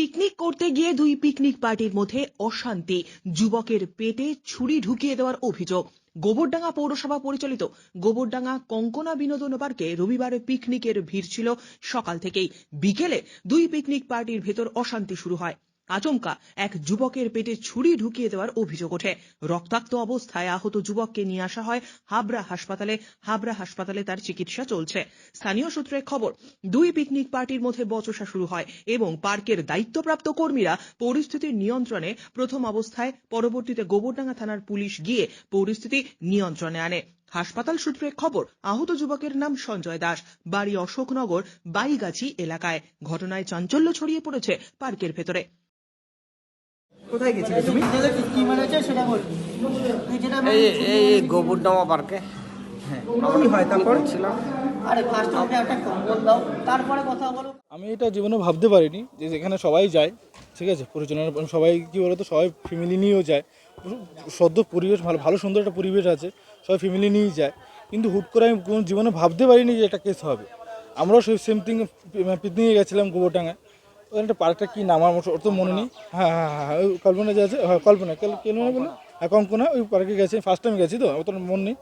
Picnic করতে গিয়ে দুই পিকনিক পার্টির মধ্যে অশান্তি, যুবকের পেটে ছুরি ঢুকিয়ে দেওয়ার অভিযোগ। গোবরডাঙ্গা পৌরসভা পরিচালিত গোবরডাঙ্গা কঙ্কনা বিনোদন পার্কে রবিবারে পিকনিকের ভিড় ছিল সকাল থেকেই। বিকেলে দুই পিকনিক পার্টির ভেতর অশান্তি শুরু হয়। আচমকা এক যুবকের পেটে ছুরি ঢুকিয়ে দেওয়ার অভিযোগ ওঠে। রক্তাক্ত অবস্থায় আহত যুবককে নিয়ে আসা হয় হাবড়া হাসপাতালে তার চিকিৎসা চলছে। স্থানীয় সূত্রে খবর, দুই পিকনিক পার্টির মধ্যে বচসা শুরু হয় এবং পার্কের দায়িত্বপ্রাপ্ত কর্মীরা পরিস্থিতির নিয়ন্ত্রণে প্রথম অবস্থায়, পরবর্তীতে গোবরডাঙ্গা থানার পুলিশ গিয়ে পরিস্থিতি নিয়ন্ত্রণে আনে। হাসপাতাল সূত্রে খবর, আহত যুবকের নাম সঞ্জয় দাস, বাড়ি অশোকনগর বাইগাছি এলাকায়। ঘটনায় চাঞ্চল্য ছড়িয়ে পড়েছে পার্কের ভেতরে। কোথায় গেছিলে তুমি? কি মেরেছে সেটা বল। তুই যেটা এই গোবরডাঙ্গা পার্কে হ্যাঁ, কি হয় তারপর? ছিলাম। আরে ফার্স্ট আমাকে একটা কম্বল দাও, তারপরে কথা বলো। আমি এটা জীবনে ভাবতে পারিনি যে যেখানে সবাই যায়, ঠিক আছে, পরিচালনা সবাই কী বলতো, সবাই ফ্যামিলি নিয়েও যায়, সদ্য পরিবেশ ভালো সুন্দর একটা পরিবেশ আছে, সবাই ফ্যামিলি নিয়েই যায়, কিন্তু হুট করে আমি কোনো জীবনে ভাবতে পারিনি যে এটা কেস হবে। আমরাও সেই সেম থিং পিকনিকে গেছিলাম গোবরডাঙ্গায়, ওখানে একটা পার্কটা কী নাম আমার ওর তো মনে নেই। হ্যাঁ, ওই কল্পনা যে আছে, হ্যাঁ কল্পনা বলে, হ্যাঁ কঙ্কনা, ওই পার্কে গেছি, ফার্স্ট টাইম গেছি তো, অত মনে নেই।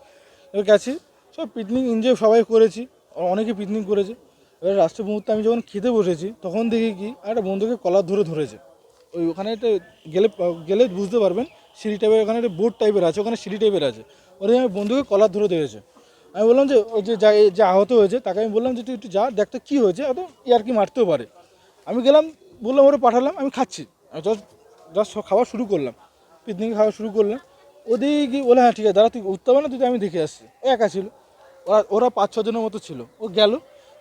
এবার গেছি, সব পিকনিক এনজয় সবাই করেছি, অনেকে পিকনিক করেছে। এবার লাস্টের মুহূর্তে আমি যখন খেতে বসেছি তখন দেখি কি একটা বন্ধুকে কলার ধরেছে। ওখানে একটা গেলে বুঝতে পারবেন, সিঁড়ি টাইপের, ওখানে একটা বোর্ড টাইপের আছে, ওখানে সিঁড়ি টাইপের আছে, ওখানে আমি বন্ধুকে কলার ধরেছে। আমি বললাম যে ওই যে আহত হয়েছে তাকে আমি বললাম যে তুই একটু যা দেখতে কী হয়েছে, অত কি মারতেও পারে। আমি গেলাম, বললাম ওরা পাঠালাম, আমি খাচ্ছি, আমি জাস্ট খাওয়া শুরু করলাম, পিকনিক খাওয়া শুরু করলাম। ওদিকে বলে হ্যাঁ ঠিক আছে দাঁড়া, তুই উঠতে পারে না, তুই আমি দেখে আসছি। একা ছিল, ওরা 5-6 জনের মতো ছিল। ও গেল,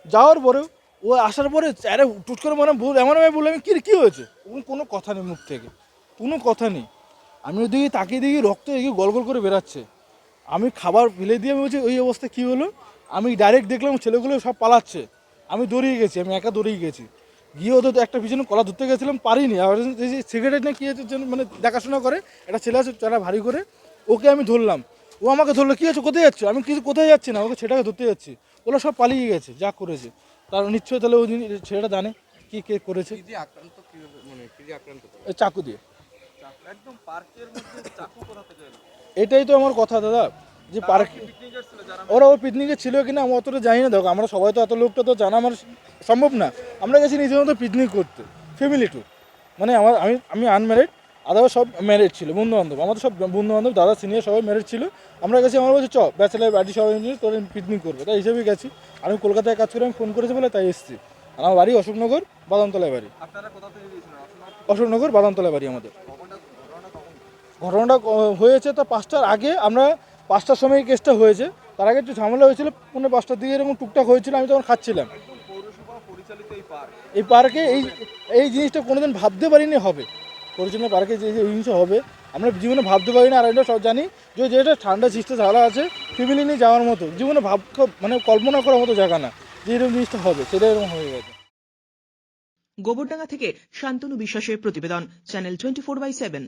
যাওয়ার পরেও ও আসার পরে আরে টুট করে এমনভাবে বললাম কী হয়েছে, কোনো কথা নেই, মুখ থেকে কোনো কথা নেই। আমি ওদিকে তাকিয়ে দেখি রক্ত এগিয়ে গল করে বেরাচ্ছে। আমি খাবার ফেলে দিয়ে আমি বলছি ওই অবস্থা কী হলো। আমি ডাইরেক্ট দেখলাম ছেলেগুলো সব পালাচ্ছে, আমি দৌড়িয়ে গেছি, আমি একা দৌড়িয়ে গেছি। গিয়ে ওদের একটা পিছনে কলা ধরতে গেছিলাম, পারিনি। আর সিগারেট না কী হয়েছে মানে দেখাশোনা করে একটা ছেলে আছে যারা ভারী করে, ওকে আমি ধরলাম, ও আমাকে ধরলো, কী আছে কোথায় যাচ্ছে, আমি কিছু কোথায় যাচ্ছি না, ওকে ছেলেটাকে ধরতে যাচ্ছি, ওরা সব পালিয়ে গেছে যা করেছে। তার নিশ্চয়ই তাহলে ওই ছেলেটা জানে কি কে করেছে। চাকু দিয়ে। এটাই তো আমার কথা দাদা, যে পার্কে ওরা পিকনিকে ছিল কিনা আমি অতটা জানি না। দেখো আমরা সবাই তো এত লোকটা তো জানা আমার সম্ভব না। আমরা গেছি নিজের মতো পিকনিক করতে, ফ্যামিলি ট্যুর, মানে আমি আনম্যারিড, আদারও সব ম্যারিড ছিল, বন্ধুবান্ধব, আমাদের সব বন্ধুবান্ধব, দাদা সিনিয়র সবাই ম্যারিড ছিল। আমরা গেছি, আমার বলছি ব্যাচেলার বাড়ি সবাই মিলে তোর পিকনিক করবে, তাই হিসেবেই গেছি। আমি কলকাতায় কাজ করে আমি ফোন করেছি বলে তাই এসেছি। আর আমার বাড়ি অশোকনগর বাদামতলায় বাড়ি। অশোকনগর বাদামতলায় বাড়ি আমাদের। ঘটনাটা হয়েছে তো 5টার আগে, আমরা 5টার সময় কেসটা হয়েছে, তার আগে একটু ঝামেলা হয়েছিল, 5টার দিকে এরকম টুকটাক হয়েছিল, আমি তখন খাচ্ছিলাম। এই পার্কে এই জিনিসটা কোনোদিন ভাবতে পারিনি হবে, পরিচালনা পার্কে যে জিনিসটা হবে আমরা জীবনে ভাবতে পারি না। আর এটা সব জানি যে যেটা ঠান্ডা সৃষ্টি ঝালা আছে, ফ্যামিলি নিয়ে যাওয়ার মতো, জীবনে মানে কল্পনা করার মতো জায়গা না যে এরকম জিনিসটা হবে, সেটা এরকম হয়ে গেছে। গোবরডাঙ্গা থেকে শান্তনু বিশ্বাসের প্রতিবেদন, চ্যানেল 24/7।